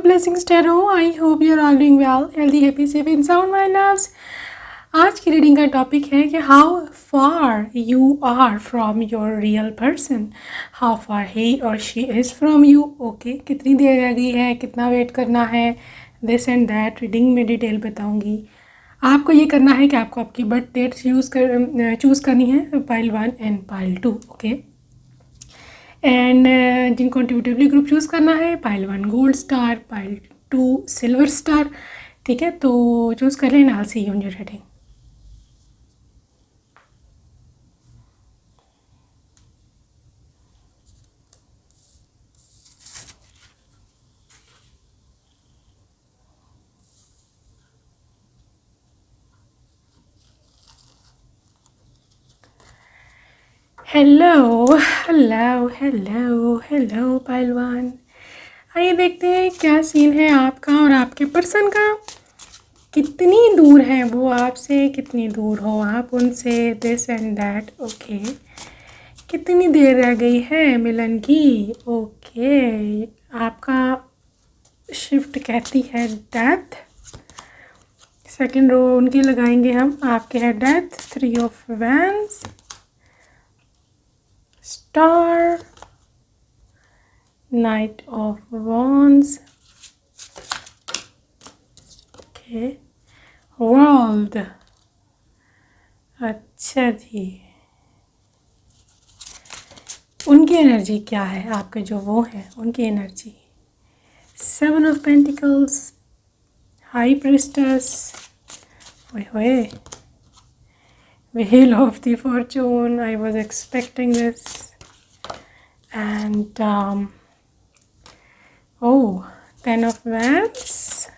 blessings tarot. I hope you're all doing well, healthy, happy, safe and sound my loves. आज की reading का topic है कि how far you are from your real person, how far he और she is from you. Okay, कितनी देर रह गई है, कितना वेट करना है, दिस एंड दैट रीडिंग में डिटेल बताऊंगी. आपको ये करना है कि आपको आपकी बर्थ डेट चूज़ करनी है, pile 1 and pile 2. Okay, and जिनको इंट्यूटिवली ग्रुप चूज़ करना है, pile 1 gold star, pile 2 silver star. ठीक है, तो चूज़ कर लेना. I see you in your reading. Hello hello hello hello pile 1. आइए देखते हैं क्या सीन है आपका और आपके पर्सन का. कितनी दूर है वो आपसे, कितनी दूर हो आप उनसे, दिस एंड दैट. ओके, कितनी देर रह गई है मिलन की. ओके, आपका शिफ्ट कहती है डेथ. सेकंड रो उनकी लगाएंगे हम. आपके है death, 3 of vents, star, night of wands. Okay, world. अच्छा जी, उनकी एनर्जी क्या है, आपके जो वो है उनकी energy. 7 of pentacles, high priestess, ओए Wheel of the Fortune. I was expecting this. And 10 of Wands,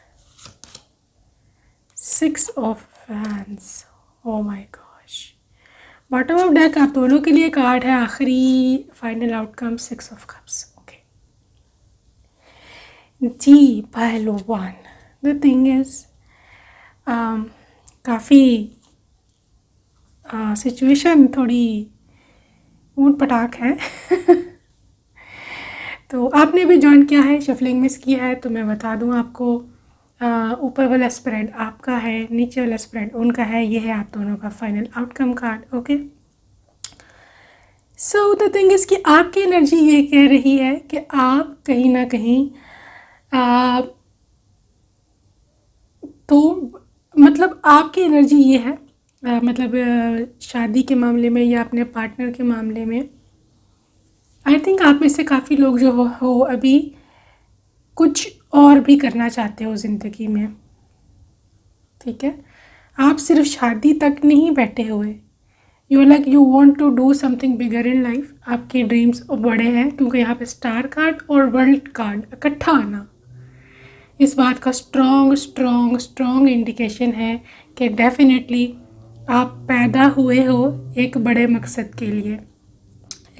6 of Wands. Oh my gosh. Bottom of deck आप दोनों के लिए कार्ड है आखिरी final outcome, 6 of cups. Okay जी, पहलू 1. द थिंग इज काफ़ी सिचुएशन थोड़ी ऊट पटाख है. तो आपने भी ज्वाइन किया है, शफलिंग मिस किया है, तो मैं बता दूं आपको. ऊपर वाला स्प्रेड आपका है, नीचे वाला स्प्रेड उनका है. ये है आप दोनों का final outcome card. Okay, so the thing is कि आपकी एनर्जी ये कह रही है कि आप कहीं ना कहीं तो मतलब आपकी एनर्जी ये है, मतलब शादी के मामले में या अपने पार्टनर के मामले में, आई थिंक आप में से काफ़ी लोग जो हो अभी कुछ और भी करना चाहते हो ज़िंदगी में. ठीक है, आप सिर्फ शादी तक नहीं बैठे हुए. You want to do something bigger in life. आपके ड्रीम्स बड़े हैं, क्योंकि यहाँ पे स्टार कार्ड और वर्ल्ड कार्ड इकट्ठा आना इस बात का स्ट्रॉन्ग स्ट्रॉन्ग स्ट्रॉन्ग इंडिकेशन है कि डेफिनेटली आप पैदा हुए हो एक बड़े मकसद के लिए,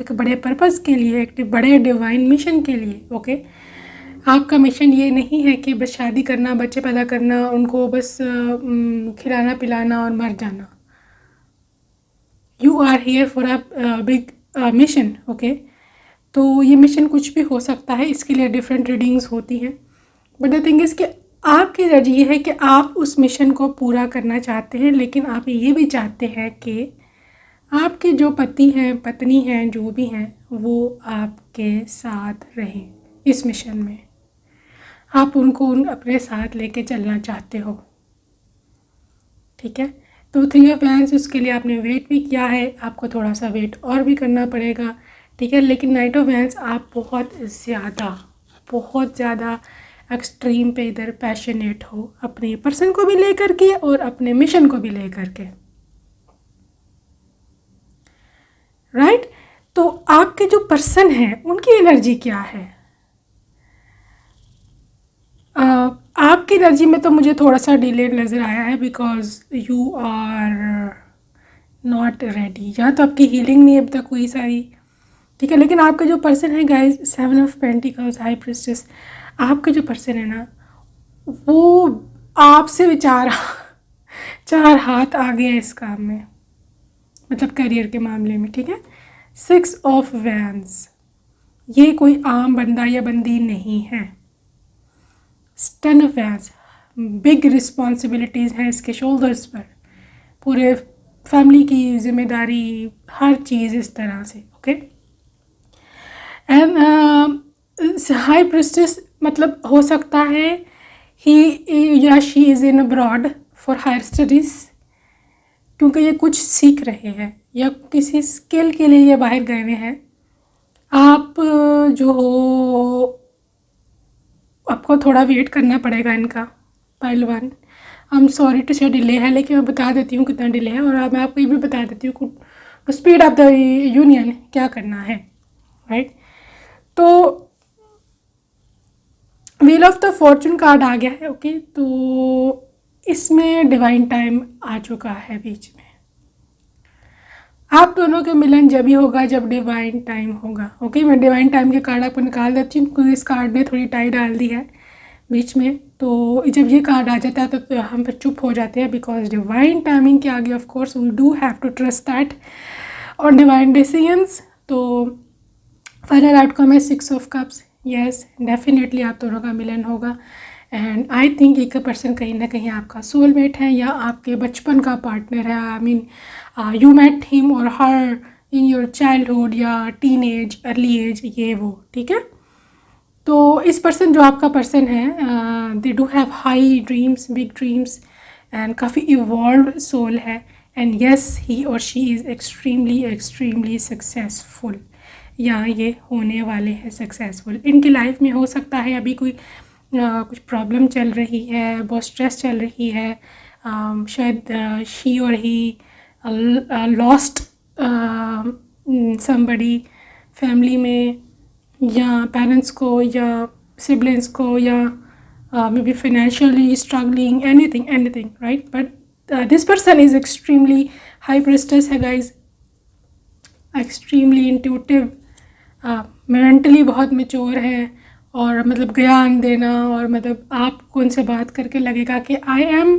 एक बड़े पर्पस के लिए, एक बड़े डिवाइन मिशन के लिए. ओके, आपका मिशन ये नहीं है कि बस शादी करना, बच्चे पैदा करना, उनको बस खिलाना पिलाना और मर जाना. You are here for a big mission. Okay, तो ये मिशन कुछ भी हो सकता है, इसके लिए डिफरेंट रीडिंग्स होती हैं. बट द थिंग इज़ कि आपकी एनर्जी ये है कि आप उस मिशन को पूरा करना चाहते हैं, लेकिन आप ये भी चाहते हैं कि आपके जो पति हैं, पत्नी हैं, जो भी हैं, वो आपके साथ रहें इस मिशन में. आप उनको अपने साथ लेके चलना चाहते हो. ठीक है, तो 3 ऑफ वैंड्स, उसके लिए आपने वेट भी किया है, आपको थोड़ा सा वेट और भी करना पड़ेगा. ठीक है, लेकिन नाइट ऑफ वैंड्स आप बहुत ज़्यादा एक्सट्रीम पे इधर पैशनेट हो, अपने पर्सन को भी लेकर के और अपने मिशन को भी लेकर के. राइट, तो आपके जो पर्सन है उनकी एनर्जी क्या है. आपकी एनर्जी में तो मुझे थोड़ा सा डिले नज़र आया है, because you are not ready. या तो आपकी हीलिंग नहीं अब तक हुई सारी. ठीक है, लेकिन आपका जो पर्सन है guys, 7 of pentacles, high priestess, आपका जो पर्सन है ना, वो आपसे बेचारा 4 हाथ आगे है इस काम में, मतलब करियर के मामले में. ठीक है, 6 ऑफ वैंड्स, ये कोई आम बंदा या बंदी नहीं है. 10 ऑफ वैंस, बिग रिस्पॉन्सिबिलिटीज़ हैं इसके शोल्डर्स पर, पूरे फैमिली की जिम्मेदारी, हर चीज़ इस तरह से। ओके, एंड हाई प्रिस्टेस मतलब हो सकता है ही या she is in abroad for higher studies, क्योंकि ये कुछ सीख रहे हैं या किसी स्किल के लिए ये बाहर गए हुए हैं। आप जो हो, आपको थोड़ा वेट करना पड़ेगा इनका। Pile 1, I am sorry to say delay है, लेकिन मैं बता देती हूँ कितना डिले है, और अब मैं आपको ये भी बता देती हूँ to speed up the union क्या करना है, राइट। तो wheel of the fortune card आ गया है। ओके, तो इसमें डिवाइन टाइम आ चुका है बीच में। आप दोनों के मिलन जब ही होगा जब डिवाइन टाइम होगा। ओके, मैं डिवाइन टाइम के कार्ड आपको निकाल देती हूँ, क्योंकि इस कार्ड ने थोड़ी टाई डाल दी है बीच में। तो जब ये कार्ड आ जाता है तो हम फिर चुप हो जाते हैं, बिकॉज डिवाइन टाइमिंग के आगे of course we do have to trust that और डिवाइन डिसीजंस। तो फाइनल आउटकम है 6 ऑफ कप्स। यस, डेफिनेटली आप दोनों का मिलन होगा, एंड आई थिंक एक पर्सन कहीं ना कहीं आपका सोलमेट है या आपके बचपन का पार्टनर है। I mean you met him और हर इन योर चाइल्डहुड या टीन एज, अर्ली एज, ये वो, ठीक है। तो इस पर्सन जो आपका पर्सन है, दे do have high dreams, big dreams, and काफ़ी इवॉल्व सोल है, एंड यस ही और शी इज़ एक्सट्रीमली सक्सेसफुल, या ये होने वाले हैं सक्सेसफुल। इनकी लाइफ में हो सकता है अभी कोई कुछ प्रॉब्लम चल रही है, बहुत स्ट्रेस चल रही है, शायद शी और ही लॉस्ट समबडी फैमिली में, या पेरेंट्स को या सिबलिंग्स को, या may be financially struggling, anything, right. But this person is extremely high priestess है गाइज, एक्सट्रीमली इंट्यूटिव, मेंटली बहुत मैच्योर है, और मतलब ज्ञान देना, और मतलब आपको उनसे बात करके लगेगा कि I am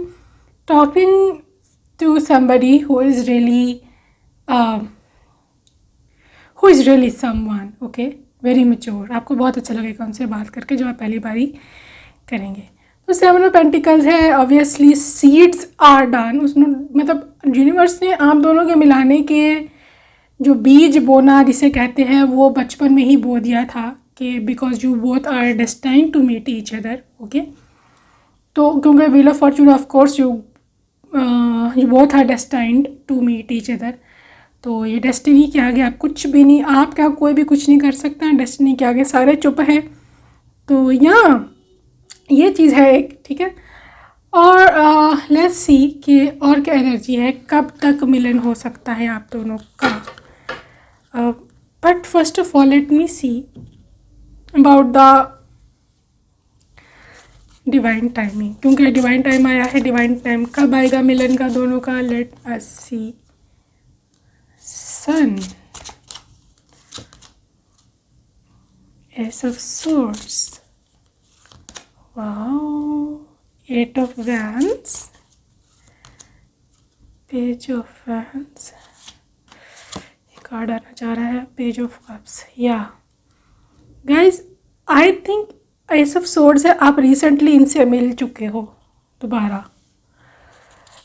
talking to somebody who is really someone. Okay, very mature. आपको बहुत अच्छा लगेगा उनसे बात करके जब आप पहली बारी करेंगे। तो 7 ऑफ पेंटिकल्स है, ऑब्वियसली सीड्स आर डन। उसने मतलब यूनिवर्स ने आप दोनों के मिलाने के जो बीज बोना जिसे कहते हैं वो बचपन में ही बो दिया था, कि because you both are destined to meet each other. Okay, तो क्योंकि wheel of fortune of course you both are destined to meet each other, तो ये डेस्टिनी के आगे आप कुछ भी नहीं, आप क्या कोई भी कुछ नहीं कर सकता, डेस्टिनी के आगे सारे चुप हैं। तो यहाँ ये चीज़ है एक, ठीक है। और लेट्स सी कि और क्या एनर्जी है, कब तक मिलन हो सकता है आप दोनों का। But first of all let me see about the divine timing, क्योंकि डिवाइन टाइम आया है। डिवाइन टाइम कब आएगा मिलन का दोनों का, let us see. Sun, ace of swords, wow, 8 of wands, page of wands, card आना चाह रहा है, पेज ऑफ कप्स। या guys, I think ace of swords है, आप रिसेंटली इनसे मिल चुके हो दोबारा।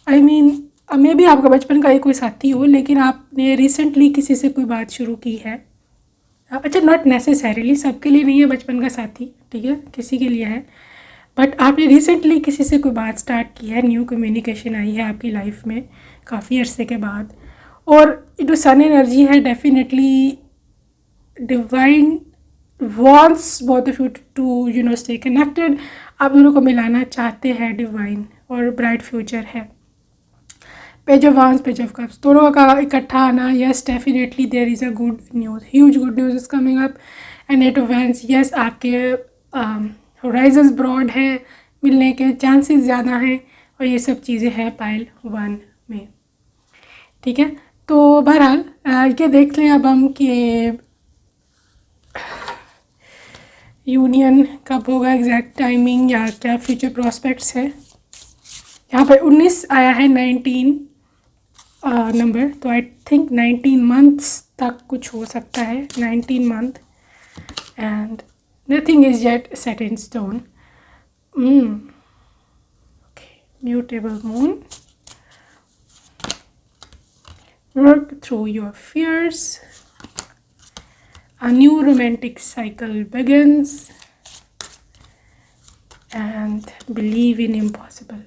आई मीन मे भी आपका बचपन का ही कोई साथी हो, लेकिन आपने रिसेंटली किसी से कोई बात शुरू की है। अच्छा, नॉट नेसेसरीली सबके लिए नहीं है बचपन का साथी, ठीक है, किसी के लिए है, बट आपने रिसेंटली किसी से कोई बात स्टार्ट की है, न्यू कम्युनिकेशन आई है आपकी लाइफ में काफ़ी अरसे के बाद। और जो सन एनर्जी है, definitely divine wants both of you to stay connected. आप दोनों को मिलाना चाहते हैं डिवाइन, और ब्राइट फ्यूचर है। Page of wands, page of cups, दोनों का इकट्ठा आना, yes definitely there is a good news, huge good news is coming up. And 8 of wands, yes आपके होराइजन्स ब्रॉड है, मिलने के चांसेस ज़्यादा हैं, और ये सब चीज़ें हैं पाइल 1 में, ठीक है। तो बहरहाल ये देख लें अब हम कि यूनियन कब होगा, एग्जैक्ट टाइमिंग या क्या फ्यूचर प्रॉस्पेक्ट्स है। यहाँ पर 19 आया है, 19 नंबर, तो आई थिंक 19 मंथ्स तक कुछ हो सकता है, 19 month, and nothing is yet set in stone. Okay, mutable moon. Work through your fears. A new romantic cycle begins. And believe in impossible.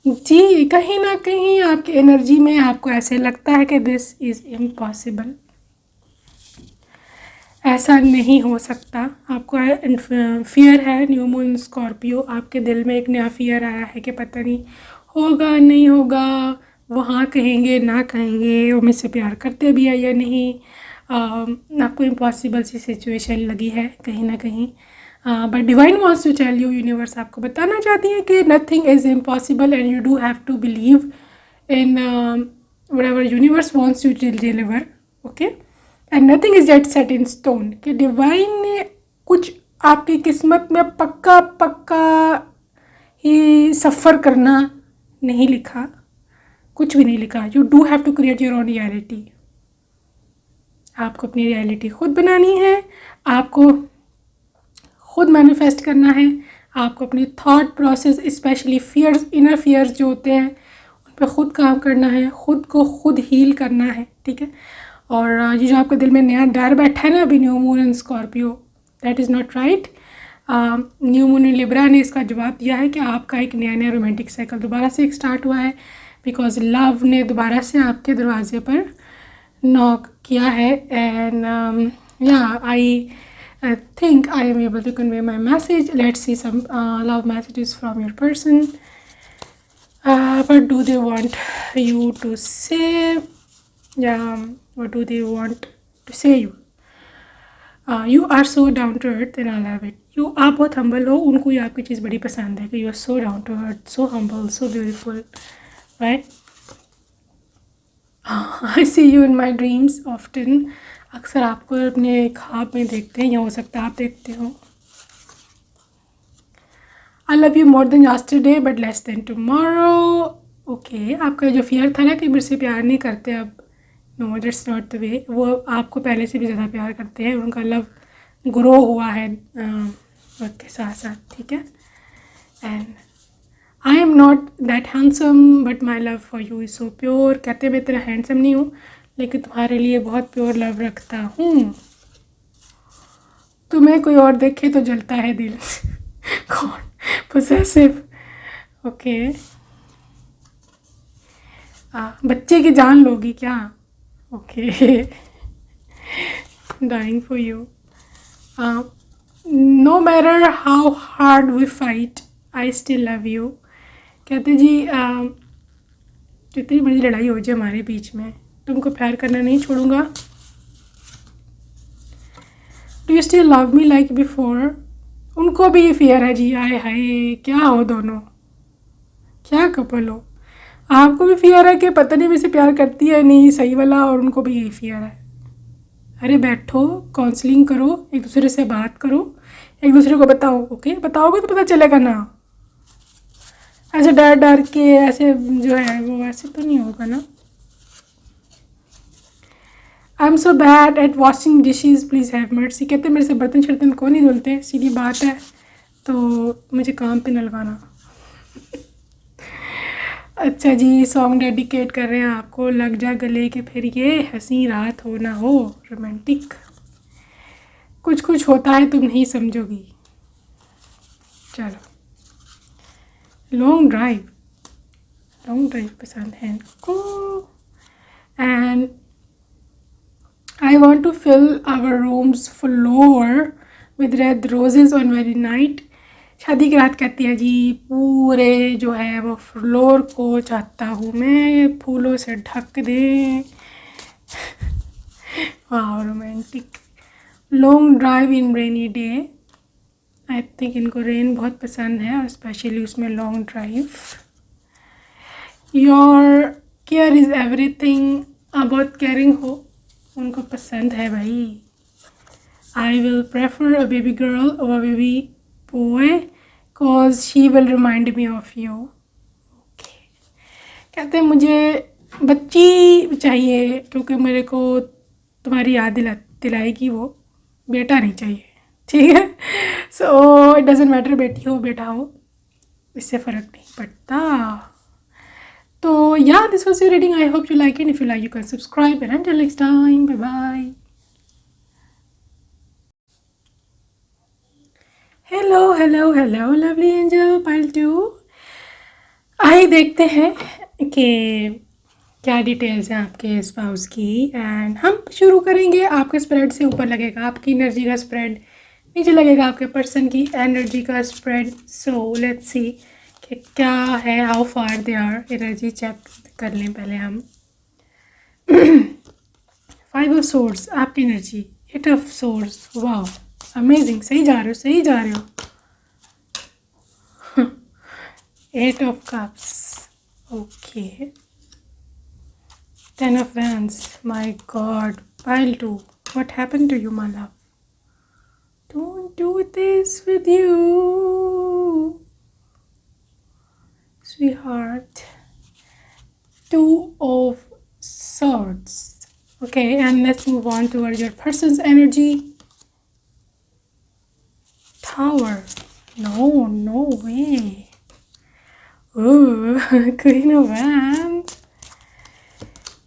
जी, कहीं ना कहीं आपकी एनर्जी में आपको ऐसे लगता है कि दिस इज़ इम्पॉसिबल, ऐसा नहीं हो सकता। आपको फियर है। न्यू मून स्कॉर्पियो, आपके दिल में एक नया फियर आया है कि पता नहीं होगा नहीं होगा, वो हाँ कहेंगे ना कहेंगे, वो मुझसे प्यार करते भी है या नहीं। आपको इम्पॉसिबल सी सिचुएशन लगी है कहीं ना कहीं, but divine wants to tell you, universe आपको बताना चाहती है कि nothing is impossible and you do have to believe in whatever universe wants you to deliver. Okay, and nothing is that set in stone, कि divine ने कुछ आपकी किस्मत में पक्का पक्का ही सफ़र करना नहीं लिखा, कुछ भी नहीं लिखा। You do have to create your own reality. आपको अपनी रियलिटी खुद बनानी है, आपको खुद मैनिफेस्ट करना है, आपको अपनी thought process, specially fears, inner fears जो होते हैं उन पर खुद काम करना है, खुद को खुद हील करना है, ठीक है। और ये जो आपके दिल में नया डर बैठा है ना अभी, new moon in Scorpio, that is not right. New moon in Libra ने इसका जवाब दिया है कि आपका एक नया नया रोमांटिक साइकिल दोबारा से एक स्टार्ट हुआ है, बिकॉज लव ने दोबारा से आपके दरवाजे पर नॉक किया है। एंड या आई think I am able to convey my message. Let's see some love messages from your person. What do they want you to say? Yeah, what do they want to say you? You are so down to earth and I love it. आप बहुत humble हो, उनको ये आपकी चीज़ बड़ी पसंद है कि you are so down to earth, so humble, so beautiful, right? I see you in my dreams often. अक्सर आपको अपने ख्वाब में देखते हैं, या हो सकता है आप देखते हो। आई love you more than yesterday but less than tomorrow. Okay, आपका जो फियर था ना कि मेरे से प्यार नहीं करते, अब no, that's not the way. वो आपको पहले से भी ज़्यादा प्यार करते हैं, उनका लव ग्रो हुआ है वक्त के साथ साथ, ठीक है। And I am not that handsome but my love for you is so pure. कहते मैं इतना हैंडसम नहीं हूँ, लेकिन तुम्हारे लिए बहुत प्योर लव रखता हूँ। तुम्हें कोई और देखे तो जलता है दिल। कौन? पोसेसिव। ओके, बच्चे की जान लोगी क्या? Okay, dying for you. No matter how hard we fight I still love you. कहते जी जितनी बड़ी लड़ाई हो जाए हमारे बीच में, तुमको प्यार करना नहीं छोड़ूंगा। Do you still love me like before. उनको भी ये फियर है जी, आए हाय क्या हो दोनों, क्या कपल हो। आपको भी फियर है कि पता नहीं मुझसे प्यार करती है नहीं सही वाला, और उनको भी यही फियर है। अरे बैठो, काउंसलिंग करो, एक दूसरे से बात करो, एक दूसरे को बताओ। ओके, बताओगे तो पता चलेगा ना। ऐसे डर डर के ऐसे जो है वो ऐसे तो नहीं होगा ना। I am so bad at washing dishes please have mercy. कहते मेरे से बर्तन शर्तन को नहीं धुलते, सीधी बात है, तो मुझे काम पे न लगाना। अच्छा जी, सॉन्ग डेडिकेट कर रहे हैं आपको, लग जा गले के फिर ये हंसी रात हो ना हो। रोमांटिक कुछ कुछ होता है, तुम नहीं समझोगी। चलो, लॉन्ग ड्राइव पसंद है इनको। And I want to fill our room's floor with red roses on wedding night. शादी की रात कहती है जी, पूरे जो है वो फ्लोर को चाहता हूँ मैं फूलों से ढक दे। वाह, romantic. Long drive in rainy day. I think इनको रेन बहुत पसंद है, और स्पेशली उसमें long drive. Your care is everything. आप बहुत केयरिंग हो, उनको पसंद है भाई। I will prefer a baby girl और baby boy cause she will remind me of you. Okay, कहते हैं मुझे बच्ची चाहिए क्योंकि मेरे को तुम्हारी याद दिलाएगी वो, बेटा नहीं चाहिए। ठीक है। सो इट डजेंट मैटर बेटी हो बेटा हो, इससे फ़र्क नहीं पड़ता। तो yeah this was your reading, I hope you like it, if you like you can subscribe and until next time, bye bye. Hello hello hello lovely angel pile 2। आइए देखते हैं कि क्या डिटेल्स हैं आपके स्पाउस की, एंड हम शुरू करेंगे। आपके स्प्रेड से ऊपर लगेगा आपकी एनर्जी का स्प्रेड, नीचे लगेगा आपके पर्सन की एनर्जी का स्प्रेड। सो लेट्स सी कि क्या है, how far they are. Energy check कर लें पहले हम। 5 ऑफ सोर्स आपकी एनर्जी, 8 ऑफ सोर्स, वाह अमेजिंग, सही जा रहे हो, सही जा रहे हो। 8 of cups, okay. 10 of wands, my god. Pile 2, what happened to you, my love? Don't do this with you, sweetheart. 2 of swords, okay, and let's move on towards your person's energy. Tower, no way. Ooh, Queen of Wands.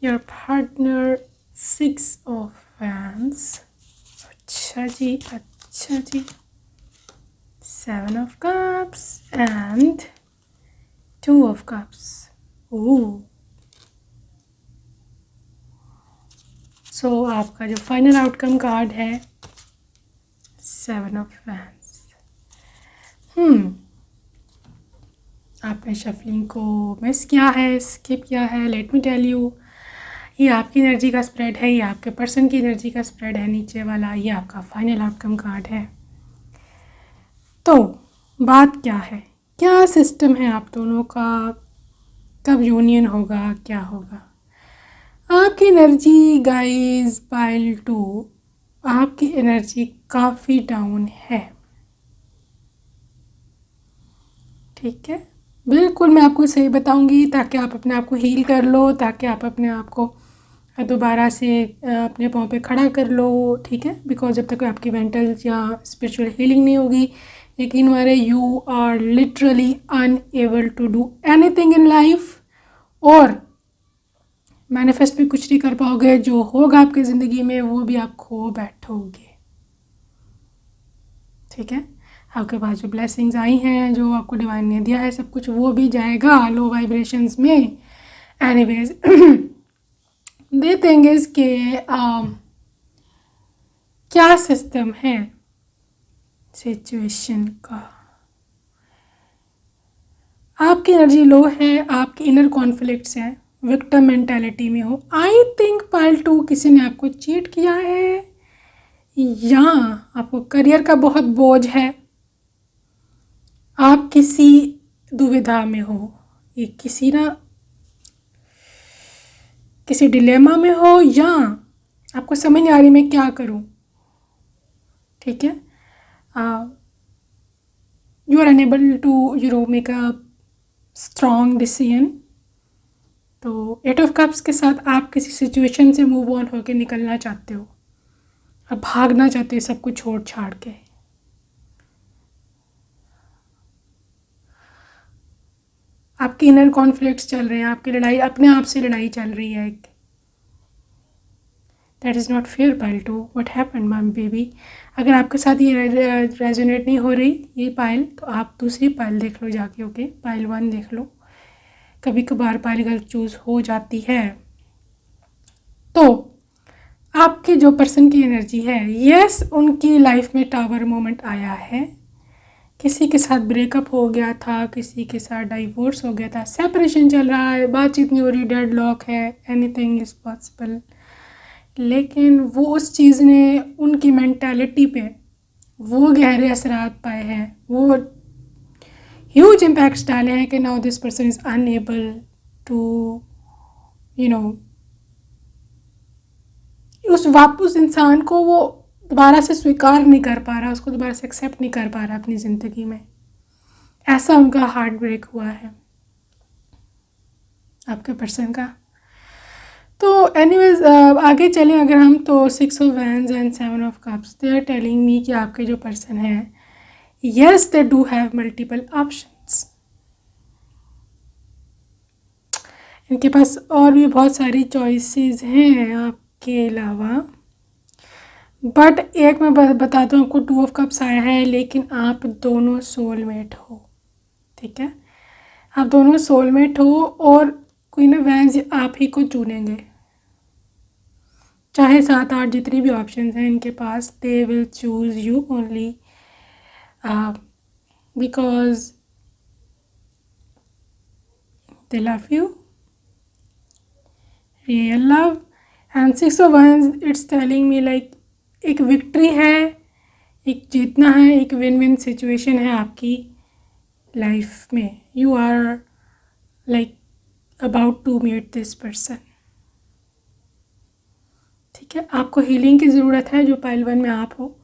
Your partner, 6 of Wands. अच्छा जी, अच्छा जी। 7 of Cups and 2 of Cups. Ooh. So आपका जो final outcome card है 7 of Wands। आपने shuffling को miss किया है, skip किया है, लेट मी टेल यू। ये आपकी एनर्जी का स्प्रेड है, ये आपके पर्सन की एनर्जी का स्प्रेड है नीचे वाला, ये आपका फाइनल आउटकम कार्ड है। तो बात क्या है, क्या सिस्टम है आप दोनों का, कब यूनियन होगा, क्या होगा। आपकी एनर्जी गाइस पाइल 2, आपकी एनर्जी काफ़ी डाउन है, ठीक है। बिल्कुल मैं आपको सही बताऊंगी ताकि आप अपने आप को हील कर लो, ताकि आप अपने आप को दोबारा से अपने पाँव पे खड़ा कर लो, ठीक है। बिकॉज जब तक आपकी मेंटल या स्पिरिचुअल हीलिंग नहीं होगी, यकीन मारे you are literally unable to do anything in life, और मैनिफेस्ट भी कुछ नहीं कर पाओगे। जो होगा आपकी ज़िंदगी में वो भी आप खो बैठोगे, ठीक है। आपके पास जो ब्लेसिंग्स आई हैं, जो आपको डिवाइन ने दिया है, सब कुछ वो भी जाएगा लो वाइब्रेशंस में। एनीवेज द थिंग इज़ के क्या सिस्टम है सिचुएशन का, आपकी एनर्जी लो है, आपके इनर कॉन्फ्लिक्ट्स हैं, विक्टिम मेंटालिटी में हो। आई थिंक पाइल 2 किसी ने आपको चीट किया है, या आपको करियर का बहुत बोझ है, आप किसी दुविधा में हो, ये किसी डिलेमा में हो, या आपको समझ नहीं आ रही मैं क्या करूं, ठीक है। You are unable to make a strong decision. तो 8 ऑफ कप्स के साथ आप किसी सिचुएशन से मूव ऑन होकर निकलना चाहते हो, आप भागना चाहते हो सब कुछ छोड़ छाड़ के। आपकी इनर कॉन्फ्लिक्ट्स चल रहे हैं, आपकी लड़ाई अपने आप से लड़ाई चल रही है एक। That is not fair pile 2, what happened my baby. अगर आपके साथ ये रेजोनेट नहीं हो रही ये पाइल, तो आप दूसरी पाइल देख लो जाके, ओके। पाइल 1 देख लो, कभी कभार पाइल गलत चूज़ हो जाती है। तो आपके जो पर्सन की एनर्जी है, यस उनकी लाइफ में टावर मोमेंट आया है, किसी के साथ ब्रेकअप हो गया था, किसी के साथ डाइवोर्स हो गया था, सेपरेशन चल रहा है, बातचीत नहीं हो रही, डेड लॉक है, एनीथिंग इज़ पॉसिबल। लेकिन वो उस चीज़ ने उनकी मेंटालिटी पे वो गहरे असरात पाए हैं, वो ह्यूज इम्पैक्ट्स डाले हैं कि now this person is unable to उस इंसान को वो दोबारा से स्वीकार नहीं कर पा रहा, उसको दोबारा से एक्सेप्ट नहीं कर पा रहा अपनी ज़िंदगी में। ऐसा उनका हार्ट ब्रेक हुआ है आपके पर्सन का। तो एनीवेज आगे चलें अगर हम, तो 6 of Wands and 7 of Cups, they are telling me कि आपके जो पर्सन है, yes they do have multiple options. इनके पास और भी बहुत सारी चॉइसेस हैं आपके अलावा, बट एक मैं बताता हूँ आपको, 2 of Cups आया है, लेकिन आप दोनों सोलमेट हो, ठीक है। आप दोनों सोलमेट हो और क्वीन ऑफ वैंड्स आप ही को चुनेंगे, चाहे 7-8 जितनी भी ऑप्शंस हैं इनके पास, they will choose you only because they love you, real love. And 6 of Wands it's telling me like एक विक्ट्री है, एक जीतना है, एक विन विन सिचुएशन है आपकी लाइफ में। You are like about to meet this person, ठीक है। आपको हीलिंग की ज़रूरत है, जो पाइल 1 में आप हो।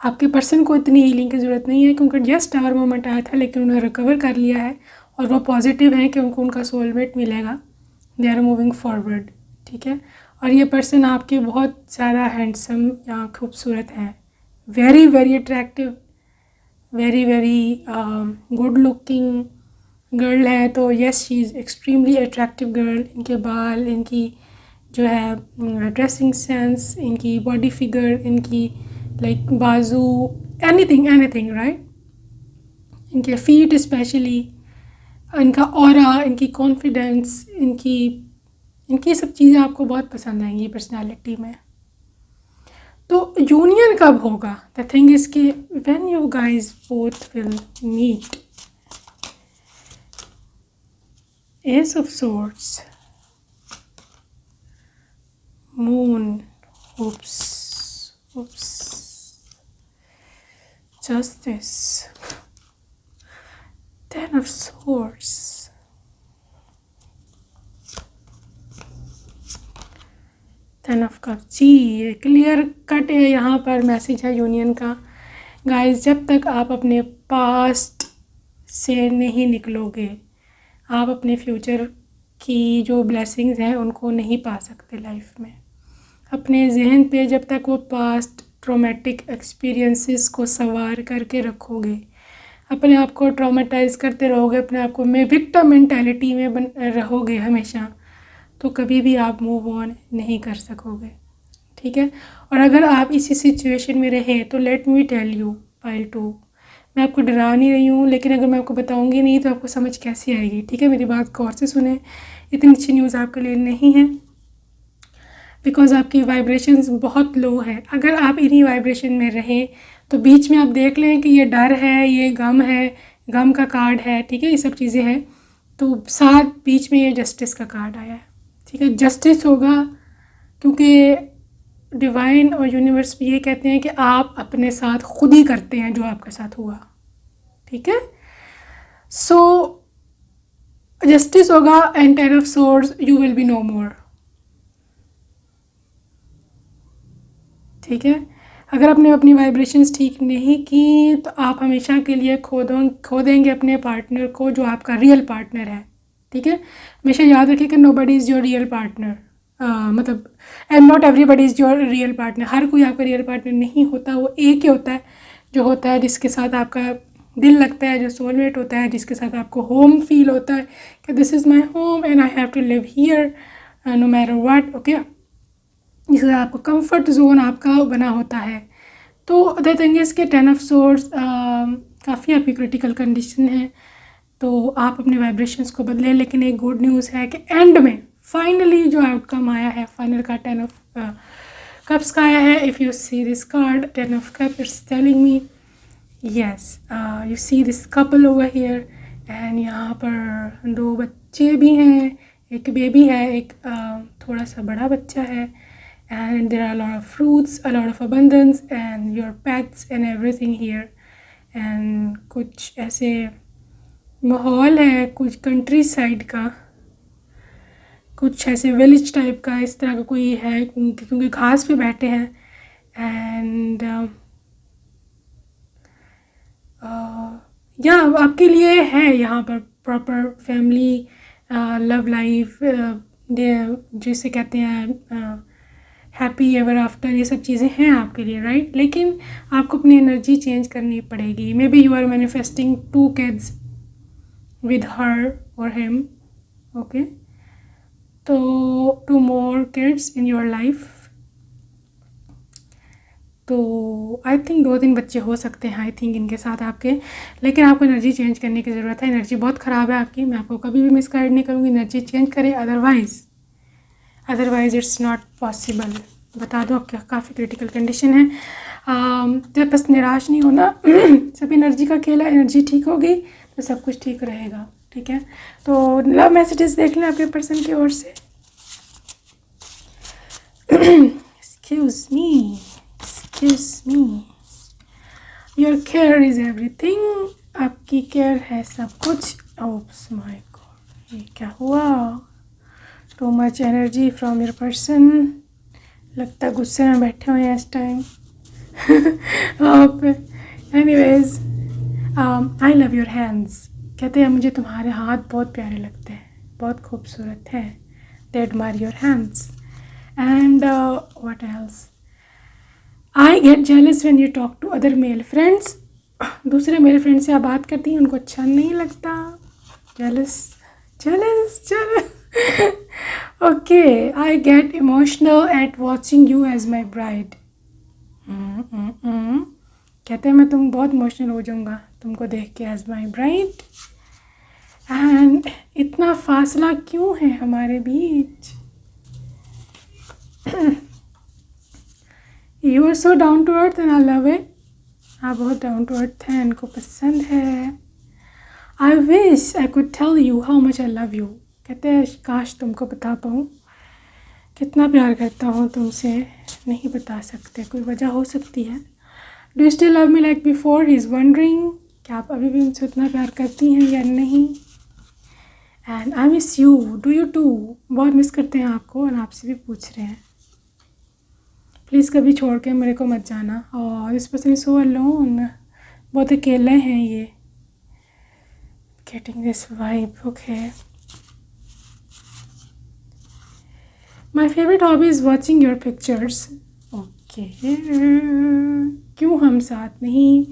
आपके पर्सन को इतनी हीलिंग की ज़रूरत नहीं है, क्योंकि जस्ट टावर मोमेंट आया था, लेकिन उन्होंने रिकवर कर लिया है और वो पॉजिटिव है कि उनको उनका सोलमेट मिलेगा। दे आर मूविंग फॉरवर्ड, ठीक है। और ये पर्सन आपके बहुत ज़्यादा हैंडसम या खूबसूरत हैं, very very attractive, very very good looking girl है। तो yes, she is extremely attractive girl. इनके बाल, इनकी जो है ड्रेसिंग सेंस, इनकी बॉडी फिगर, इनकी लाइक बाजू, एनीथिंग एनीथिंग राइट, इनके फीट स्पेशली, इनका ऑरा, इनकी कॉन्फिडेंस, इनकी सब चीज़ें आपको बहुत पसंद आएंगी पर्सनालिटी में। तो यूनियन कब होगा? द थिंग इज़ कि when you guys both will meet. Ace of swords, moon, oops, oops, justice, 10 of swords, 10 of cups। जी, क्लियर कट है यहाँ पर मैसेज है यूनियन का। गाइस, जब तक आप अपने पास्ट से नहीं निकलोगे, आप अपने फ्यूचर की जो ब्लेसिंग्स हैं उनको नहीं पा सकते लाइफ में। अपने जहन पे जब तक वो पास्ट ट्रॉमेटिक एक्सपीरियंसेस को सवार करके रखोगे, अपने आप को ट्रॉमेटाइज़ करते रहोगे, अपने आप को में विक्टिम मेंटालिटी में रहोगे हमेशा, तो कभी भी आप मूव ऑन नहीं कर सकोगे, ठीक है। और अगर आप इसी सिचुएशन में रहे तो let me tell you pile 2, मैं आपको डरा नहीं रही हूँ, लेकिन अगर मैं आपको बताऊँगी नहीं तो आपको समझ कैसे आएगी, ठीक है। मेरी बात गौर से सुने, इतनी अच्छी न्यूज़ आपके लिए नहीं है, बिकॉज़ आपकी वाइब्रेशंस बहुत लो है। अगर आप इन्हीं वाइब्रेशन में रहें तो बीच में आप देख लें कि ये डर है, ये गम है, गम का कार्ड है, ठीक है, ये सब चीज़ें हैं। तो साथ बीच में ये जस्टिस का कार्ड आया है, ठीक है। जस्टिस होगा क्योंकि डिवाइन और यूनिवर्स भी ये कहते हैं कि आप अपने साथ खुद ही करते हैं जो आपके साथ हुआ, ठीक है। सो जस्टिस होगा and 10 of swords, you will be no more, ठीक है। अगर आपने अपनी वाइब्रेशंस ठीक नहीं की तो आप हमेशा के लिए खो देंगे अपने पार्टनर को, जो आपका रियल पार्टनर है, ठीक है। हमेशा याद रखिए कि nobody is your real partner, मतलब and not everybody is your real partner. हर कोई आपका रियल पार्टनर नहीं होता, वो एक ही होता है जो होता है जिसके साथ आपका दिल लगता है, जो सोलमेट होता है, जिसके साथ आपको होम फील होता है कि this is my home and I have to live here no matter what, okay. जिससे आपको कंफर्ट जोन आपका बना होता है। तो अदर थिंग इज़ के 10 ऑफ सोर्ड्स काफ़ी आपकी क्रिटिकल कंडीशन है, तो आप अपने वाइब्रेशंस को बदलें। लेकिन एक गुड न्यूज़ है कि एंड में फाइनली जो आउटकम आया है, फाइनल का 10 ऑफ कप्स का आया है। If you see this card 10 of cup, it's telling me yes, you see this couple over here, and यहाँ पर 2 बच्चे भी हैं, एक बेबी है, एक थोड़ा सा बड़ा बच्चा है, and there are a lot of fruits, a lot of abundance and your pets and everything here। and कुछ ऐसे माहौल है, कुछ कंट्री साइड का, कुछ ऐसे विलेज टाइप का, इस तरह का कोई है, क्योंकि घास पे बैठे हैं। एंड या आपके लिए है यहाँ पर प्रॉपर फैमिली, लव लाइफ, जिसे कहते हैं हैप्पी एवर आफ्टर, ये सब चीज़ें हैं आपके लिए, राइट। लेकिन आपको अपनी एनर्जी चेंज करनी पड़ेगी। Maybe you are manifesting 2 kids with her or him, okay, तो 2 more kids in your life। तो आई थिंक 2-3 बच्चे हो सकते हैं आई थिंक इनके साथ आपके, लेकिन आपको एनर्जी चेंज करने की ज़रूरत है। एनर्जी बहुत ख़राब है आपकी, मैं आपको कभी भी मिसगाइड नहीं करूँगी। एनर्जी चेंज करें, अदरवाइज़ इट्स नॉट पॉसिबल। बता दो आपका काफ़ी क्रिटिकल कंडीशन है। जब बस निराश नहीं होना सब एनर्जी का खेल है। एनर्जी ठीक होगी तो सब कुछ ठीक रहेगा, ठीक है। तो लव मैसेजेस देख लें आपके पर्सन की ओर से। Excuse me, your care is everything. आपकी केयर है सब कुछ। ओप्स माय गॉड, ये क्या हुआ? Too much energy from your person. लगता गुस्से में बैठे हुए हैं इस टाइम आप। Anyways, I love your hands. कहते हैं मुझे तुम्हारे हाथ बहुत प्यारे लगते हैं, बहुत खूबसूरत है। They admire your hands and what else. I get jealous when you talk to other male friends. दूसरे मेल फ्रेंड से आप बात करती हैं, उनको अच्छा नहीं लगता। Jealous okay. I get emotional at watching you as my bride. कहते हैं मैं तुम बहुत इमोशनल हो जाऊँगा तुमको देख के एज माई ब्राइड। एंड इतना फासला क्यों है हमारे बीच? You are so down to earth and I love it. आप बहुत डाउन टू अर्थ हैं, इनको पसंद है। I wish I could tell you how much I love you. कहते हैं काश तुमको बता पाऊँ कितना प्यार करता हूँ तुमसे, नहीं बता सकते। कोई वजह हो सकती है। Do you still love me like before? He is wondering, क्या आप अभी भी मुझसे उतना प्यार करती हैं या नहीं? And I miss you, do you too? बहुत मिस करते हैं आपको और आपसे भी पूछ रहे हैं। प्लीज़ कभी छोड़ के मेरे को मत जाना। और this person is so alone, बहुत अकेले हैं ये। Getting this vibe, okay. My favourite hobby is watching your pictures, okay. क्यों हम साथ नहीं?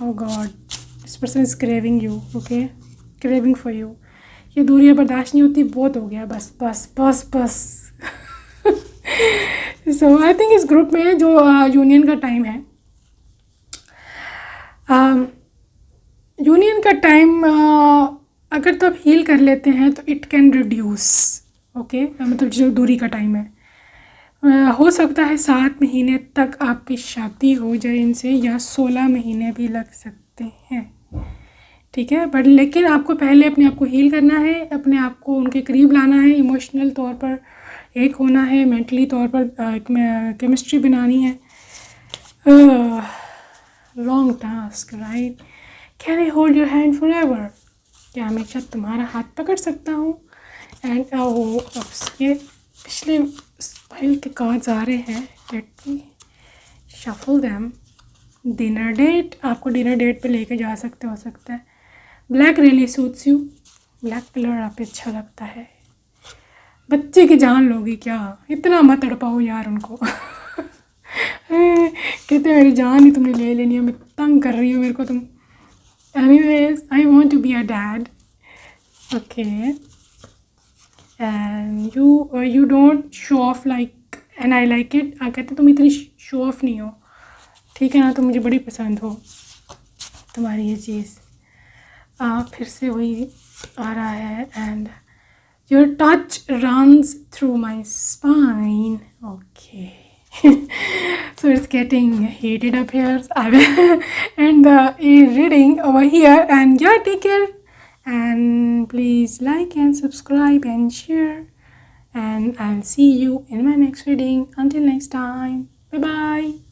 Oh god, this person is craving you, okay, craving for you. ये दूरियाँ बर्दाश्त नहीं होती, बहुत हो गया, बस बस बस बस। सो आई थिंक इस ग्रुप में जो यूनियन का टाइम है, यूनियन का टाइम अगर तो आप हील कर लेते हैं तो इट कैन रिड्यूस, ओके। मतलब जो दूरी का टाइम है, हो सकता है 7 महीने तक आपकी शादी हो जाए इनसे, या 16 महीने भी लग सकते हैं, ठीक है। बट लेकिन आपको पहले अपने आप को हील करना है, अपने आप को उनके करीब लाना है, इमोशनल तौर पर एक होना है, मेंटली तौर पर केमिस्ट्री बनानी है। Long task, right. Can I hold your hand for ever? क्या हमेशा तुम्हारा हाथ पकड़ सकता हूँ? एंड ये पिछले फाइल के कार्ड्स आ रहे हैं, let me shuffle them. Dinner date, आपको डिनर डेट पे लेके जा सकते हो सकता है। Black really suits you, black colour आप पे अच्छा लगता है। बच्चे की जान लोगी क्या? इतना मत तड़पाओ यार उनको। कहते मेरी जान ही तुमने ले लेनी है, मैं तंग कर रही हूँ मेरे को तुम। Anyways, I want to be a dad, okay. And you don't show off like, and I like it. कहते तुम इतनी शो ऑफ नहीं हो, ठीक है ना, तो मुझे बड़ी पसंद हो तुम्हारी ये चीज़। फिर से वही आ रहा है। And your touch runs through my spine, okay। So it's getting heated up here, and the reading over here. And yeah, take care, and please like and subscribe and share, and I'll see you in my next reading. Until next time, bye bye.